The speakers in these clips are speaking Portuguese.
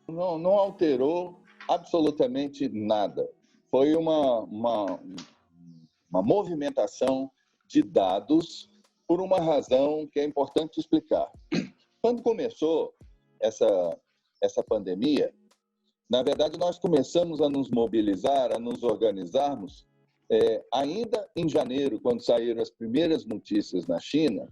não alterou absolutamente nada. Foi uma movimentação de dados por uma razão que é importante explicar. Quando começou essa pandemia, na verdade, nós começamos a nos mobilizar, a nos organizarmos, ainda em janeiro, quando saíram as primeiras notícias na China,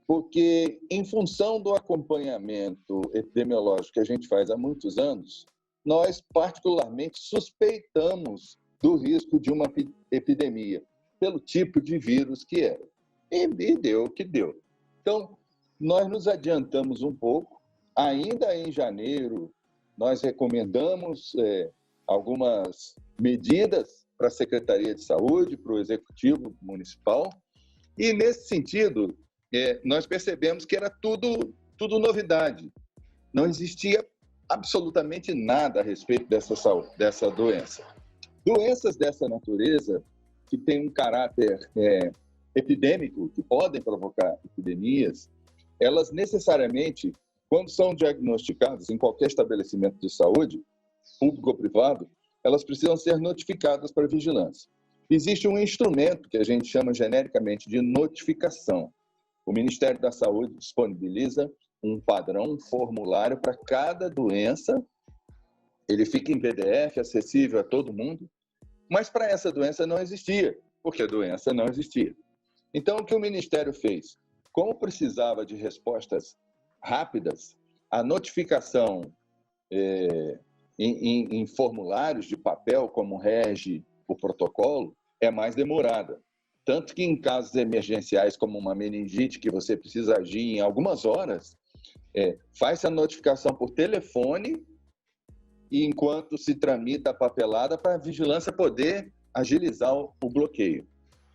porque, em função do acompanhamento epidemiológico que a gente faz há muitos anos, nós, particularmente, suspeitamos do risco de uma epidemia, pelo tipo de vírus que era. E deu o que deu. Então, nós nos adiantamos um pouco. Ainda em janeiro, nós recomendamos algumas medidas para a Secretaria de Saúde, para o Executivo Municipal, e, nesse sentido, nós percebemos que era tudo novidade. Não existia absolutamente nada a respeito dessa doença. Doenças dessa natureza, que têm um caráter epidêmico, que podem provocar epidemias, elas necessariamente, quando são diagnosticadas em qualquer estabelecimento de saúde, público ou privado, elas precisam ser notificadas para a vigilância. Existe um instrumento que a gente chama genericamente de notificação. O Ministério da Saúde disponibiliza um padrão, um formulário para cada doença. Ele fica em PDF, acessível a todo mundo, mas para essa doença não existia, porque a doença não existia. Então, o que o Ministério fez? Como precisava de respostas rápidas, a notificação em formulários de papel, como rege o protocolo, é mais demorada. Tanto que em casos emergenciais, como uma meningite, que você precisa agir em algumas horas, faz a notificação por telefone, e enquanto se tramita a papelada para a vigilância poder agilizar o bloqueio.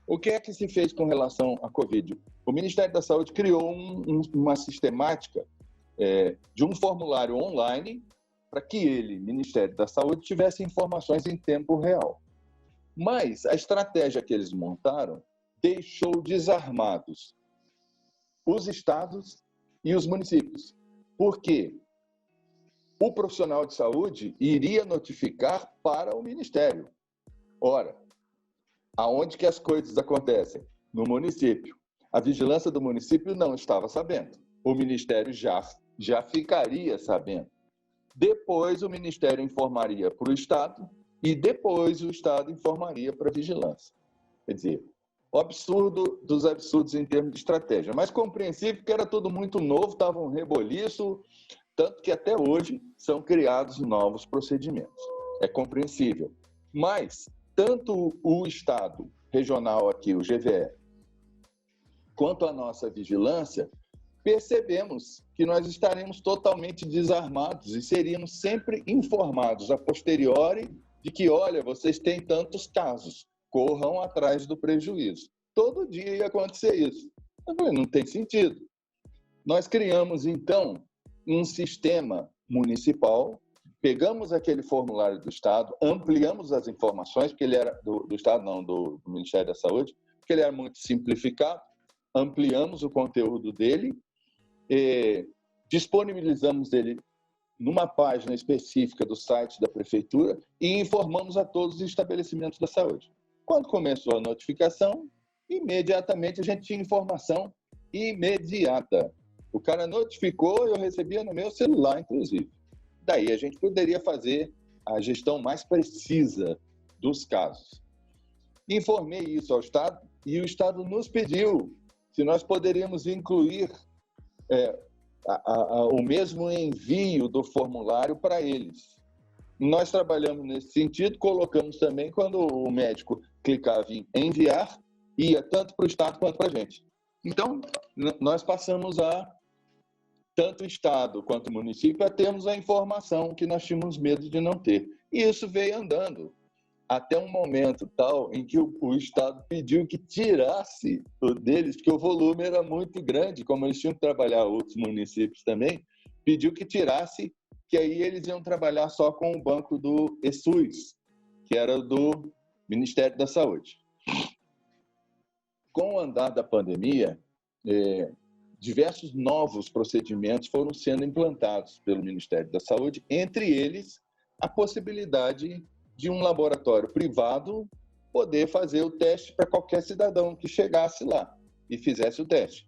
O que é que se fez com relação à Covid? O Ministério da Saúde criou uma sistemática de um formulário online para que ele, Ministério da Saúde, tivesse informações em tempo real. Mas a estratégia que eles montaram deixou desarmados os estados e os municípios. Por quê? O profissional de saúde iria notificar para o Ministério. Ora, aonde que as coisas acontecem? No município. A vigilância do município não estava sabendo. O Ministério já ficaria sabendo. Depois o Ministério informaria para o Estado e depois o Estado informaria para a vigilância. Quer dizer, o absurdo dos absurdos em termos de estratégia. Mas compreensível que era tudo muito novo, estava um reboliço, tanto que até hoje são criados novos procedimentos. É compreensível. Mas tanto o Estado regional aqui, o GVE, quanto a nossa vigilância, percebemos que nós estaremos totalmente desarmados e seríamos sempre informados a posteriori de que, olha, vocês têm tantos casos, corram atrás do prejuízo. Todo dia ia acontecer isso. Eu falei, não tem sentido. Nós criamos, então, um sistema municipal, pegamos aquele formulário do Estado, ampliamos as informações, porque ele era do Estado, não, do Ministério da Saúde, porque ele era muito simplificado, ampliamos o conteúdo dele, disponibilizamos ele numa página específica do site da prefeitura e informamos a todos os estabelecimentos da saúde. Quando começou a notificação, imediatamente a gente tinha informação imediata. O cara notificou, eu recebia no meu celular, inclusive. Daí a gente poderia fazer a gestão mais precisa dos casos. Informei isso ao Estado e o Estado nos pediu se nós poderíamos incluir o mesmo envio do formulário para eles. Nós trabalhamos nesse sentido, colocamos também, quando o médico clicava em enviar, ia tanto para o Estado quanto para a gente. Então, nós passamos tanto o Estado quanto o município, a termos a informação que nós tínhamos medo de não ter. E isso veio andando até um momento tal em que o Estado pediu que tirasse deles, porque o volume era muito grande, como eles tinham que trabalhar outros municípios também, pediu que tirasse, que aí eles iam trabalhar só com o banco do ESUS, que era do Ministério da Saúde. Com o andar da pandemia, diversos novos procedimentos foram sendo implantados pelo Ministério da Saúde, entre eles a possibilidade de um laboratório privado poder fazer o teste para qualquer cidadão que chegasse lá e fizesse o teste.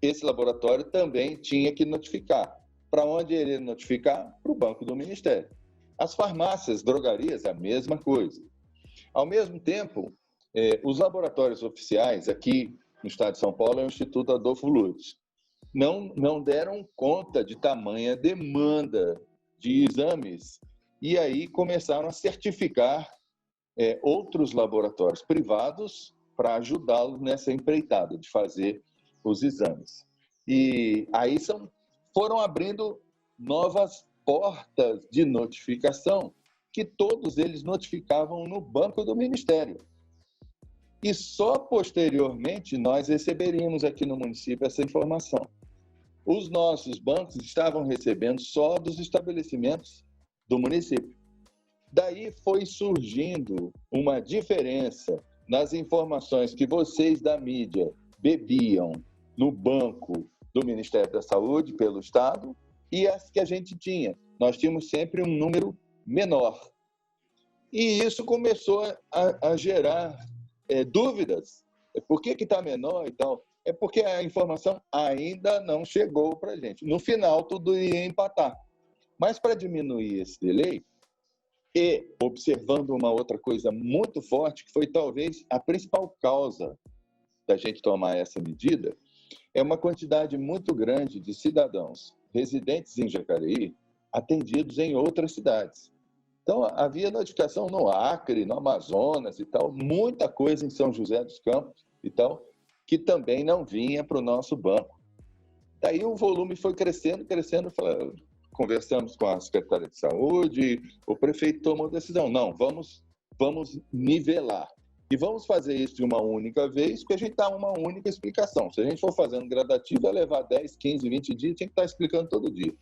Esse laboratório também tinha que notificar. Para onde ele ia notificar? Para o banco do Ministério. As farmácias, drogarias, a mesma coisa. Ao mesmo tempo, os laboratórios oficiais aqui no estado de São Paulo é o Instituto Adolfo Lutz. Não deram conta de tamanha demanda de exames e aí começaram a certificar outros laboratórios privados para ajudá-los nessa empreitada de fazer os exames. E aí foram abrindo novas portas de notificação que todos eles notificavam no banco do Ministério. E só posteriormente nós receberíamos aqui no município essa informação. Os nossos bancos estavam recebendo só dos estabelecimentos do município. Daí foi surgindo uma diferença nas informações que vocês da mídia bebiam no banco do Ministério da Saúde, pelo Estado, e as que a gente tinha. Nós tínhamos sempre um número menor. E isso começou a gerar dúvidas. Por que está menor e tal? É porque a informação ainda não chegou para a gente. No final, tudo ia empatar. Mas para diminuir esse delay, e observando uma outra coisa muito forte, que foi talvez a principal causa da gente tomar essa medida, é uma quantidade muito grande de cidadãos residentes em Jacareí atendidos em outras cidades. Então, havia notificação no Acre, no Amazonas e tal, muita coisa em São José dos Campos e tal, que também não vinha para o nosso banco. Daí o volume foi crescendo, conversamos com a Secretaria de Saúde, o prefeito tomou a decisão, não, vamos nivelar. E vamos fazer isso de uma única vez, porque a gente dá uma única explicação. Se a gente for fazendo gradativo, vai levar 10, 15, 20 dias, tinha que estar explicando todo dia.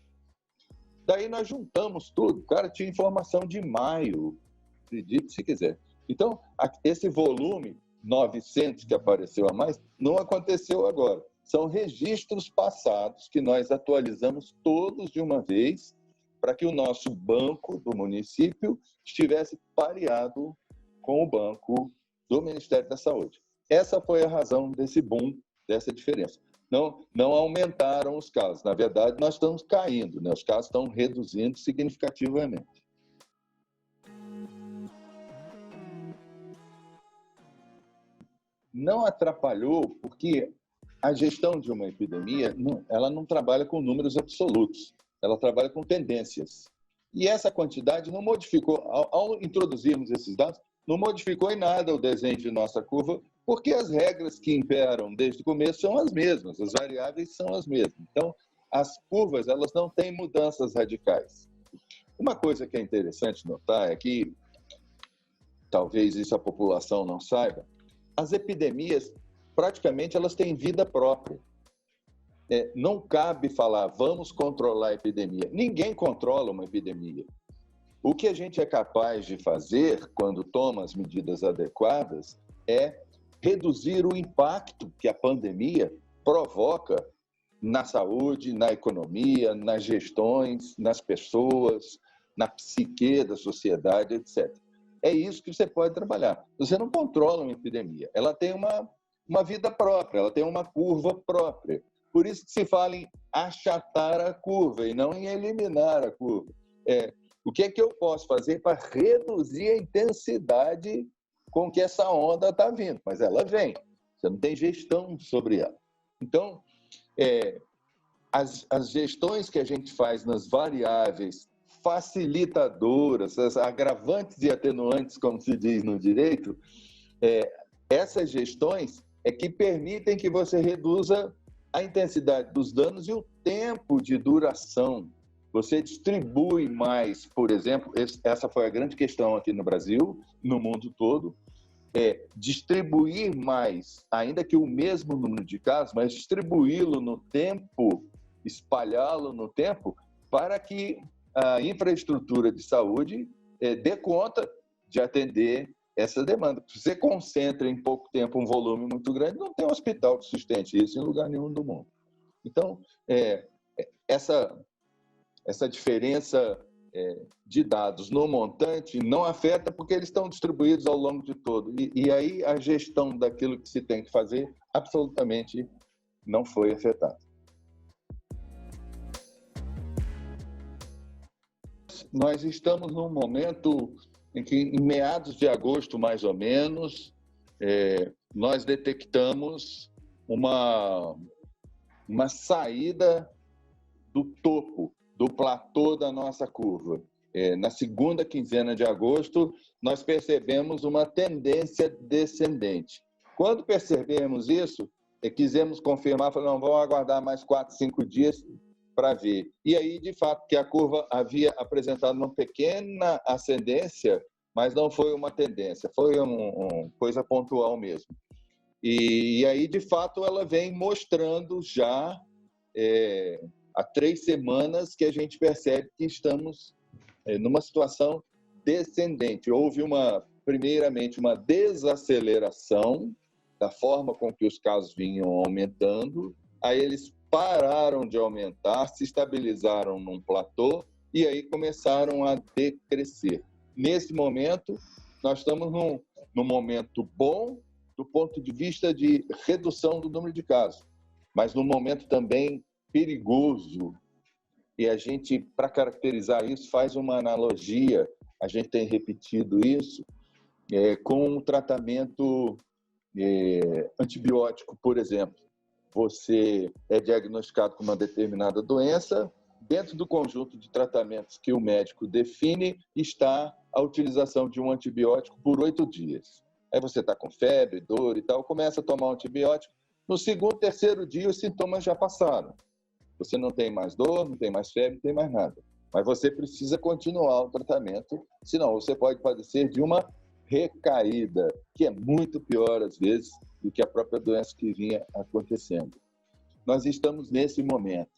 Daí nós juntamos tudo. O cara tinha informação de maio, acredite se quiser. Então, esse volume 900 que apareceu a mais, não aconteceu agora. São registros passados que nós atualizamos todos de uma vez para que o nosso banco do município estivesse pareado com o banco do Ministério da Saúde. Essa foi a razão desse boom, dessa diferença. Não aumentaram os casos. Na verdade, nós estamos caindo, né? Os casos estão reduzindo significativamente. Não atrapalhou porque a gestão de uma epidemia, ela não trabalha com números absolutos, ela trabalha com tendências. E essa quantidade não modificou, ao introduzirmos esses dados, não modificou em nada o desenho de nossa curva, porque as regras que imperam desde o começo são as mesmas, as variáveis são as mesmas. Então, as curvas, elas não têm mudanças radicais. Uma coisa que é interessante notar é que, talvez isso a população não saiba, as epidemias, praticamente, elas têm vida própria. Não cabe falar, vamos controlar a epidemia. Ninguém controla uma epidemia. O que a gente é capaz de fazer, quando toma as medidas adequadas, é reduzir o impacto que a pandemia provoca na saúde, na economia, nas gestões, nas pessoas, na psique da sociedade, etc. É isso que você pode trabalhar. Você não controla uma epidemia. Ela tem uma vida própria, ela tem uma curva própria. Por isso que se fala em achatar a curva e não em eliminar a curva. O que é que eu posso fazer para reduzir a intensidade com que essa onda está vindo? Mas ela vem. Você não tem gestão sobre ela. Então, as gestões que a gente faz nas variáveis facilitadoras, as agravantes e atenuantes, como se diz no direito, essas gestões é que permitem que você reduza a intensidade dos danos e o tempo de duração. Você distribui mais, por exemplo, essa foi a grande questão aqui no Brasil, no mundo todo, distribuir mais, ainda que o mesmo número de casos, mas distribuí-lo no tempo, espalhá-lo no tempo, para que a infraestrutura de saúde dê conta de atender essa demanda. Se você concentra em pouco tempo um volume muito grande, não tem hospital que sustente isso em lugar nenhum do mundo. Então, essa diferença de dados no montante não afeta porque eles estão distribuídos ao longo de todo. E aí a gestão daquilo que se tem que fazer absolutamente não foi afetada. Nós estamos num momento em que, em meados de agosto, mais ou menos, nós detectamos uma saída do topo, do platô da nossa curva. Na segunda quinzena de agosto, nós percebemos uma tendência descendente. Quando percebemos isso, quisemos confirmar, falamos, vamos aguardar mais 4, 5 dias para ver. E aí, de fato, que a curva havia apresentado uma pequena ascendência, mas não foi uma tendência, foi uma coisa pontual mesmo. E aí, de fato, ela vem mostrando já há 3 semanas que a gente percebe que estamos numa situação descendente. Houve primeiramente uma desaceleração da forma com que os casos vinham aumentando, aí eles pararam de aumentar, se estabilizaram num platô e aí começaram a decrescer. Nesse momento, nós estamos num momento bom do ponto de vista de redução do número de casos, mas num momento também perigoso. E a gente, para caracterizar isso, faz uma analogia, a gente tem repetido isso, com o tratamento antibiótico, por exemplo. Você é diagnosticado com uma determinada doença, dentro do conjunto de tratamentos que o médico define, está a utilização de um antibiótico por 8 dias. Aí você está com febre, dor e tal, começa a tomar um antibiótico, no segundo, terceiro dia os sintomas já passaram. Você não tem mais dor, não tem mais febre, não tem mais nada. Mas você precisa continuar o tratamento, senão você pode padecer de uma recaída, que é muito pior, às vezes, do que a própria doença que vinha acontecendo. Nós estamos nesse momento.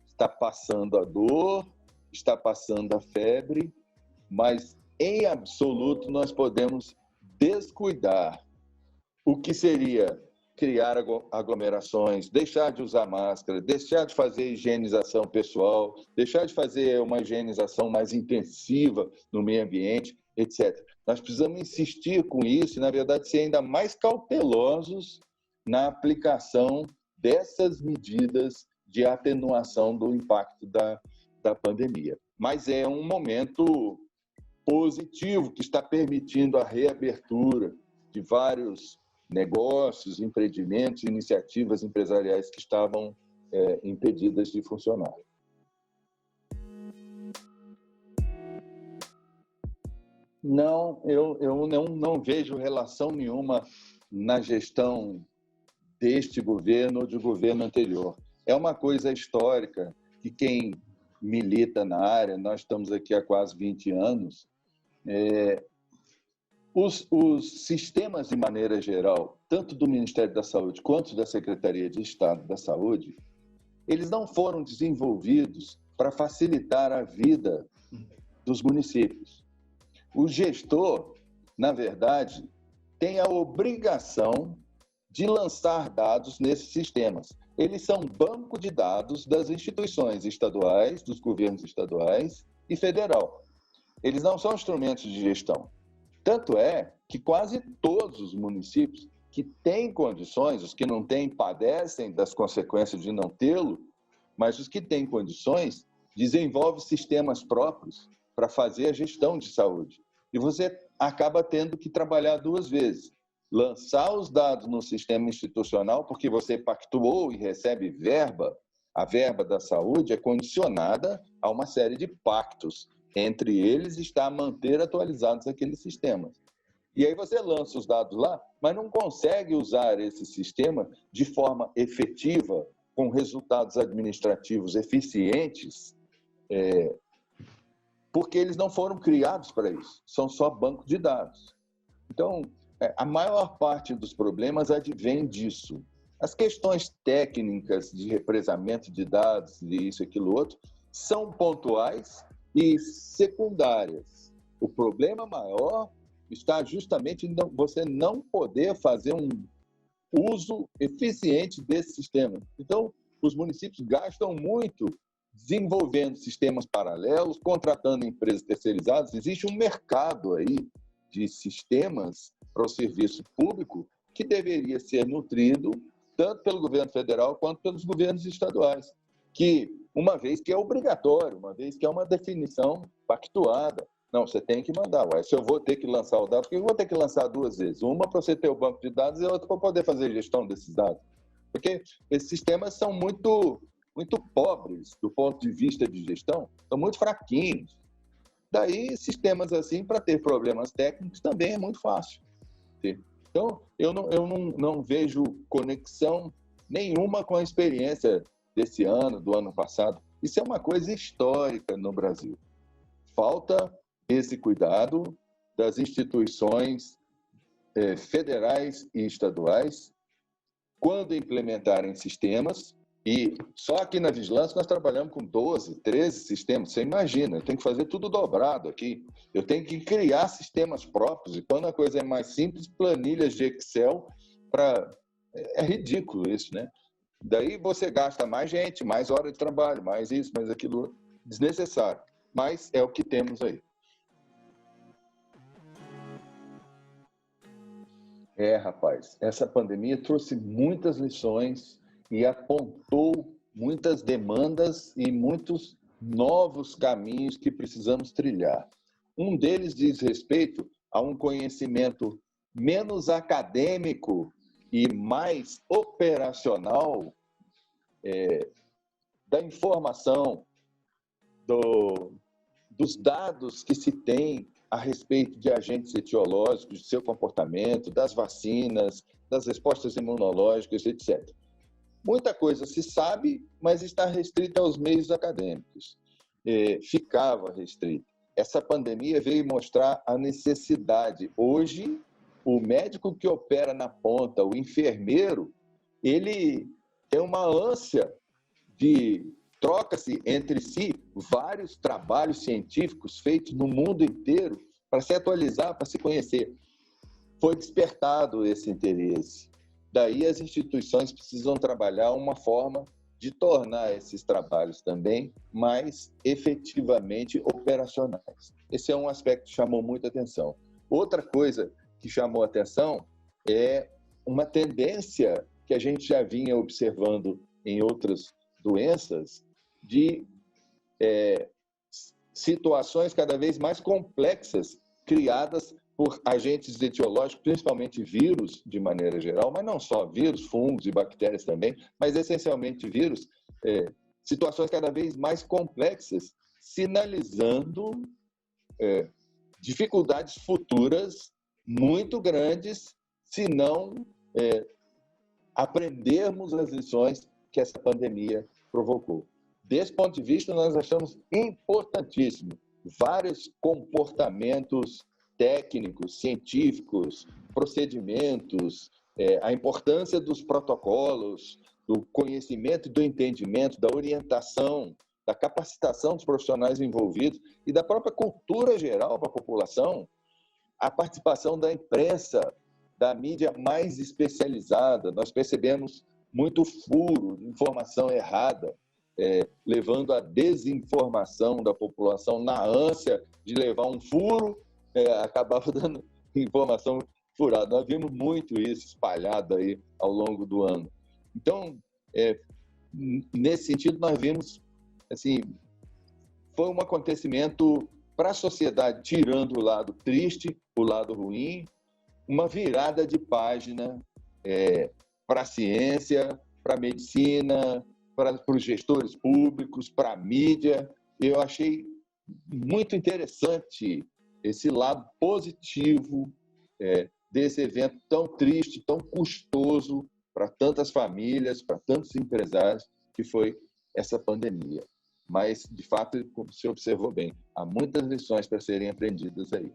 Está passando a dor, está passando a febre, mas, em absoluto, nós podemos descuidar o que seria criar aglomerações, deixar de usar máscara, deixar de fazer higienização pessoal, deixar de fazer uma higienização mais intensiva no meio ambiente, etc. Nós precisamos insistir com isso e, na verdade, ser ainda mais cautelosos na aplicação dessas medidas de atenuação do impacto da pandemia. Mas é um momento positivo que está permitindo a reabertura de vários negócios, empreendimentos, iniciativas empresariais que estavam impedidas de funcionar. Não, eu não vejo relação nenhuma na gestão deste governo ou de governo anterior. É uma coisa histórica que quem milita na área, nós estamos aqui há quase 20 anos, os sistemas, de maneira geral, tanto do Ministério da Saúde quanto da Secretaria de Estado da Saúde, eles não foram desenvolvidos para facilitar a vida dos municípios. O gestor, na verdade, tem a obrigação de lançar dados nesses sistemas. Eles são banco de dados das instituições estaduais, dos governos estaduais e federal. Eles não são instrumentos de gestão. Tanto é que quase todos os municípios que têm condições, os que não têm padecem das consequências de não tê-lo, mas os que têm condições desenvolvem sistemas próprios para fazer a gestão de saúde. E você acaba tendo que trabalhar 2 vezes. Lançar os dados no sistema institucional, porque você pactuou e recebe verba. A verba da saúde é condicionada a uma série de pactos. Entre eles está manter atualizados aqueles sistemas. E aí você lança os dados lá, mas não consegue usar esse sistema de forma efetiva, com resultados administrativos eficientes, porque eles não foram criados para isso, são só banco de dados. Então, a maior parte dos problemas advém disso. As questões técnicas de represamento de dados, de isso, aquilo, outro, são pontuais e secundárias. O problema maior está justamente em você não poder fazer um uso eficiente desse sistema. Então, os municípios gastam muito desenvolvendo sistemas paralelos, contratando empresas terceirizadas. Existe um mercado aí de sistemas para o serviço público que deveria ser nutrido tanto pelo governo federal quanto pelos governos estaduais, que, uma vez que é obrigatório, uma vez que é uma definição pactuada, não, você tem que mandar. Ué, se eu vou ter que lançar o dado, por que eu vou ter que lançar duas vezes? Uma para você ter o banco de dados e outra para poder fazer gestão desses dados. Porque esses sistemas são muito pobres do ponto de vista de gestão, são muito fraquinhos. Daí, sistemas assim, para ter problemas técnicos, também é muito fácil. Então, eu não vejo conexão nenhuma com a experiência desse ano, do ano passado. Isso é uma coisa histórica no Brasil. Falta esse cuidado das instituições federais e estaduais quando implementarem sistemas. E só aqui na Vigilância nós trabalhamos com 12, 13 sistemas. Você imagina, eu tenho que fazer tudo dobrado aqui. Eu tenho que criar sistemas próprios. E quando a coisa é mais simples, planilhas de Excel para... É ridículo isso, né? Daí você gasta mais gente, mais hora de trabalho, mais isso, mais aquilo, desnecessário. Mas é o que temos aí. Rapaz, essa pandemia trouxe muitas lições e apontou muitas demandas e muitos novos caminhos que precisamos trilhar. Um deles diz respeito a um conhecimento menos acadêmico e mais operacional da informação, dos dados que se tem a respeito de agentes etiológicos, de seu comportamento, das vacinas, das respostas imunológicas, etc. Muita coisa se sabe, mas está restrita aos meios acadêmicos. Ficava restrita. Essa pandemia veio mostrar a necessidade. Hoje, o médico que opera na ponta, o enfermeiro, ele tem uma ânsia de... Troca-se entre si vários trabalhos científicos feitos no mundo inteiro para se atualizar, para se conhecer. Foi despertado esse interesse. Daí as instituições precisam trabalhar uma forma de tornar esses trabalhos também mais efetivamente operacionais. Esse é um aspecto que chamou muita atenção. Outra coisa que chamou atenção é uma tendência que a gente já vinha observando em outras doenças, de situações cada vez mais complexas criadas por agentes etiológicos, principalmente vírus, de maneira geral, mas não só vírus, fungos e bactérias também, mas essencialmente vírus, situações cada vez mais complexas, sinalizando dificuldades futuras muito grandes se não aprendermos as lições que essa pandemia provocou. Desse ponto de vista, nós achamos importantíssimo vários comportamentos técnicos, científicos, procedimentos, a importância dos protocolos, do conhecimento e do entendimento, da orientação, da capacitação dos profissionais envolvidos e da própria cultura geral para a população, a participação da imprensa, da mídia mais especializada. Nós percebemos muito furo, informação errada, levando à desinformação da população na ânsia de levar um furo, acabava dando informação furada. Nós vimos muito isso espalhado aí ao longo do ano. Então, nesse sentido, nós vimos, assim, foi um acontecimento para a sociedade, tirando o lado triste, o lado ruim, uma virada de página para a ciência, para a medicina, para os gestores públicos, para a mídia. Eu achei muito interessante esse lado positivo desse evento tão triste, tão custoso para tantas famílias, para tantos empresários, que foi essa pandemia. Mas, de fato, como você observou bem, há muitas lições para serem aprendidas aí.